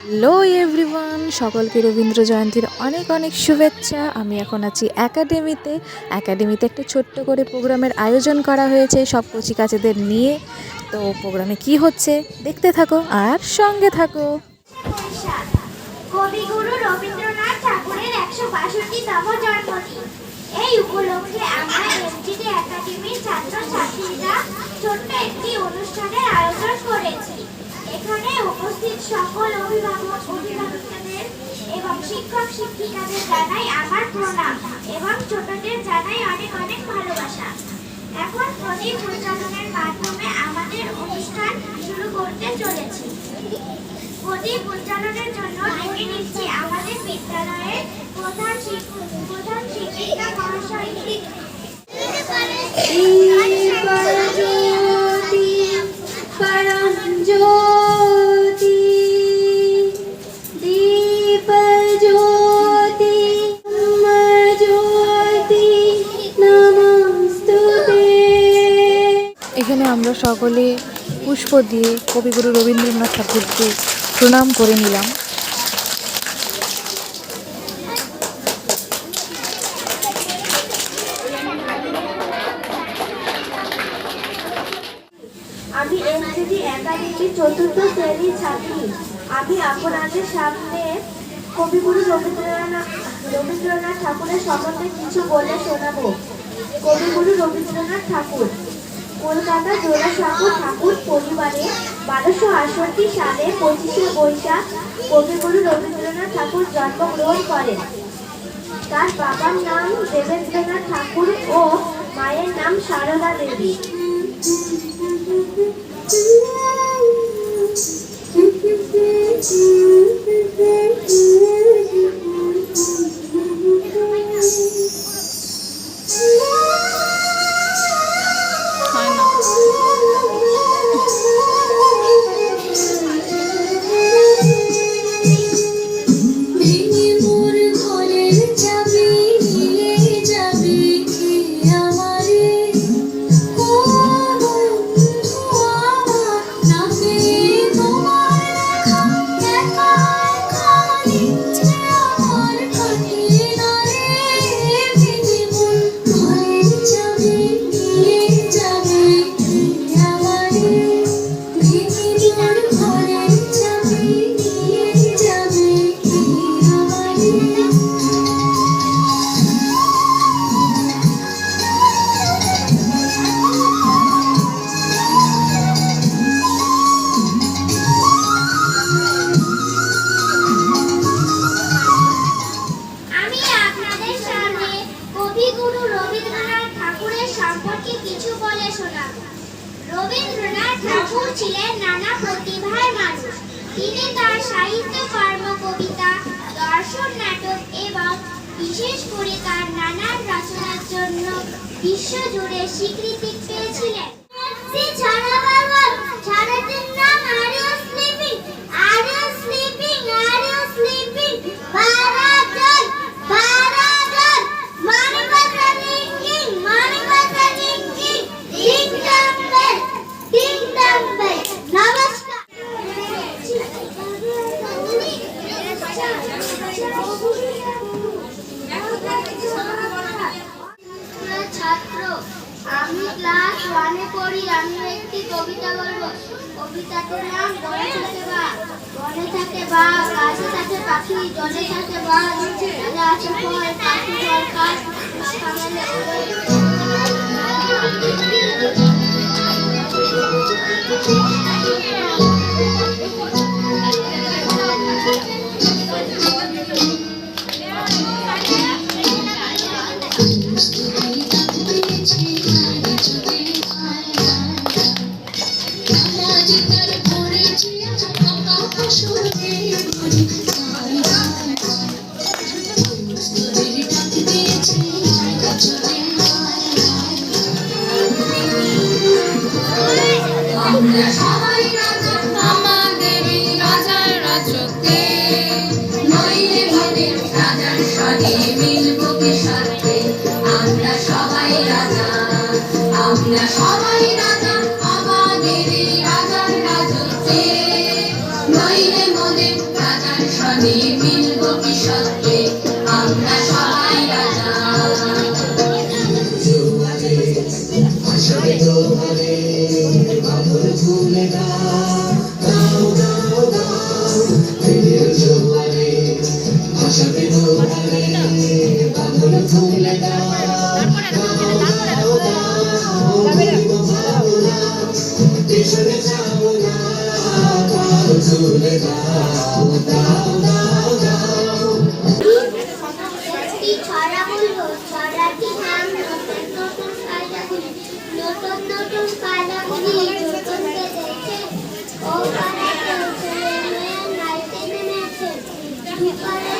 Hello everyone, সকলকে রবীন্দ্র জয়ন্তীর অনেক অনেক শুভেচ্ছা। আমি এখন আছি একাডেমিতে একটা ছোট্ট করে প্রোগ্রামের আয়োজন করা হয়েছে সব কচিকাচেদের নিয়ে। তো প্রোগ্রামে কি হচ্ছে দেখতে থাকো আর সঙ্গে থাকো। কবিগুরু রবীন্দ্রনাথ ঠাকুরের ১৬২তম জন্মদিন। এই উপলক্ষে আমরা এমজিডি একাডেমির ছাত্রছাত্রীরা ছোট্ট একটি অনুষ্ঠানের আয়োজন করেছি। এখানে উপস্থিত সকল অভিভাবকদের এবং শিক্ষক শিক্ষিকাদের জানাই আমার প্রণাম এবং ছোটদের জানাই অনেক অনেক ভালোবাসা। এখন প্রদীপ উজ্জ্বলনের মাধ্যমে আমাদের অনুষ্ঠান শুরু করতে চলেছি। প্রদীপ উজ্জ্বলনের জন্য ডেকে নিচ্ছি আমাদের বিদ্যালয়ের প্রধান শিক্ষিকা মহাশয়কে। এখানে আমরা সকলে পুষ্প দিয়ে কবিগুরু রবীন্দ্রনাথ ঠাকুরকে প্রণাম করে নিলাম। আমি এমজিডি একাডেমির ৪র্থ শ্রেণীর ছাত্রী। আমি আপনাদের সামনে কবিগুরু রবীন্দ্রনাথ ঠাকুরের সম্বন্ধে কিছু বলে শোনাবো। কবিগুরু রবীন্দ্রনাথ ঠাকুর কলকাতা জোড়াসাঁকো ঠাকুর পরিবারে ১২৬৮ সালে ২৫শে বৈশাখ কবিগুরু রবীন্দ্রনাথ ঠাকুর জন্মগ্রহণ করেন। তার বাবার নাম দেবেন্দ্রনাথ ঠাকুর ও মায়ের নাম সারদা দেবী। রবীন্দ্রনাথ ঠাকুর ছিলেন নানা প্রতিভার মানুষ। তিনি তার সাহিত্য কর্ম, কবিতা, দর্শন, নাটক এবং বিশেষ করে তার নানান রচনার জন্য বিশ্বজুড়ে স্বীকৃতি পেয়েছিলেন। ছাত্র, আমি ক্লাস 1-এ পড়ি। আমি একটি কবিতা বলবো। কবিতাটির নাম বনে থাকে বাঘ। বনে থাকে বাঘ, গাছে থাকে পাখি, জলে থাকে বাঘ, আছে ফল, পাখি ফল খায়, পাখা মেলে আমরা সবাই রাজা, আমাদের রাজার রাজত্বে নইলে মোদের সেখানে মিলব কি সত্যি আমরা সবাই রাজা। ভাসাবে জোয়ারে বাঁধন খুলে দাও, দাও দাও দাও প্রেমের জোয়ারে। ভাসাবে জোয়ারে বাঁধন খুলে দাও, দাও দাও বলিব ভাবনা পেছনে যাও না, পাল তুলে দাও, দাও দাও দাও। একটি ছড়া বলবো, ছড়াটির নাম নতুন নতুন কায়দাগুলি। নতুন নতুন কায়দাগুলি নতুনকে দেখে ও পাড়াতে ছেলে মেয়ে নাইতে নেমেছে। দুপারে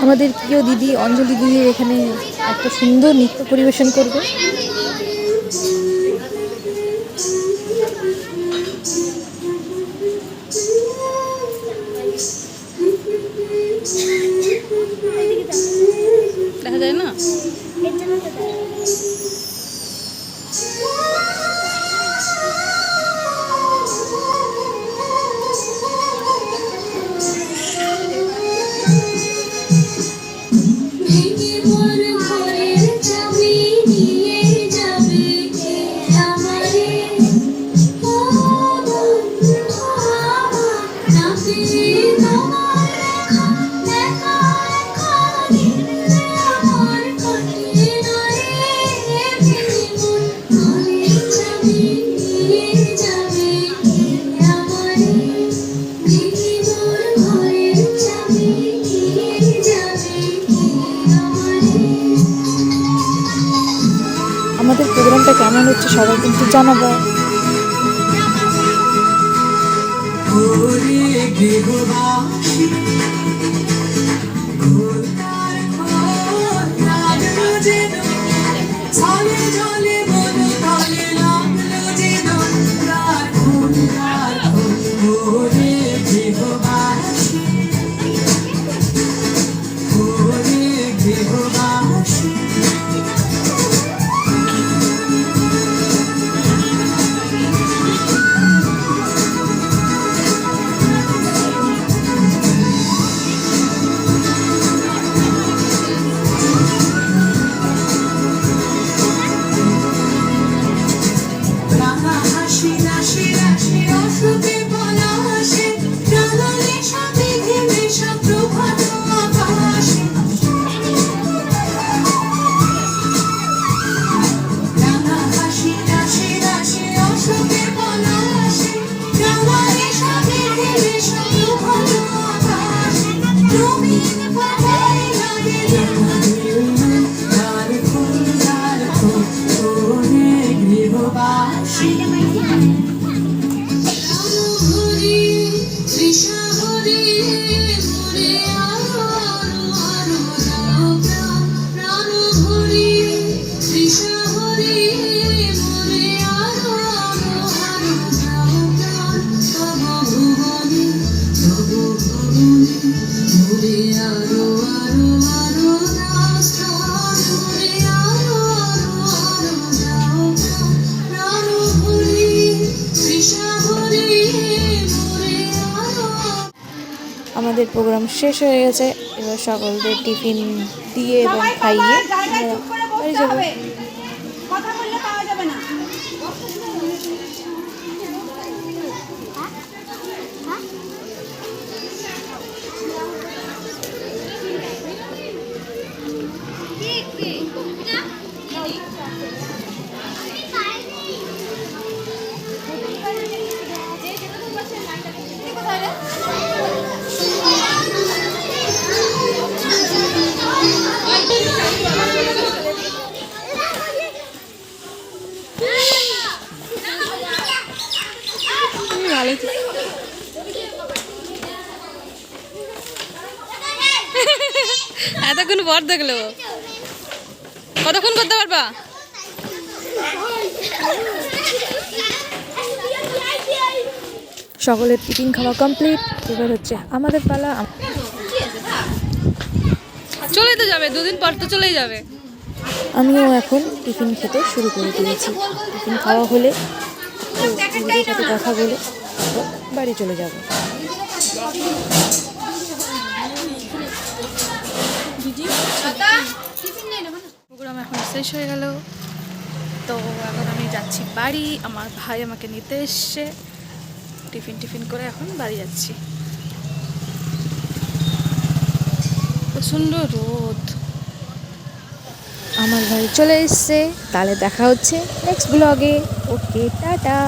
আমাদের প্রিয় দিদি অঞ্জলি দিদি এখানে একটা সুন্দর নৃত্য পরিবেশন করবে। দেখা যায় না? আমাদের প্রোগ্রামটা কেমন হচ্ছে সবাই কিন্তু জানাবো। আমাদের প্রোগ্রাম শেষ হয়ে গেছে। এবার সকলদের টিফিন দিয়ে এবং খাইয়ে আমরা বাড়ি যাবো। কথা বললে পাওয়া যাবে না। এতক্ষণ পর দেখলো, কতক্ষণ করতে পারবা? সকলের টিফিন খাওয়া কমপ্লিট। এবার হচ্ছে আমাদের পালা। চলেই তো যাবে, দুদিন পর তো চলেই যাবে। আমিও এখন টিফিন খেতে শুরু করে দিয়েছি। টিফিন খাওয়া হলে দিদিদের সাথে কথা বলে তারপর বাড়ি চলে যাব। প্রোগ্রাম এখন শেষ হয়ে গেল, তো এখন আমি যাচ্ছি বাড়ি। আমার ভাই আমাকে নিতে এসছে। টিফিন করে এখন বাড়ি যাচ্ছি। প্রচণ্ড রোদ। আমার ভাই চলে এসছে। তাহলে দেখা হচ্ছে নেক্সট ব্লগে। ওকে, টাটা।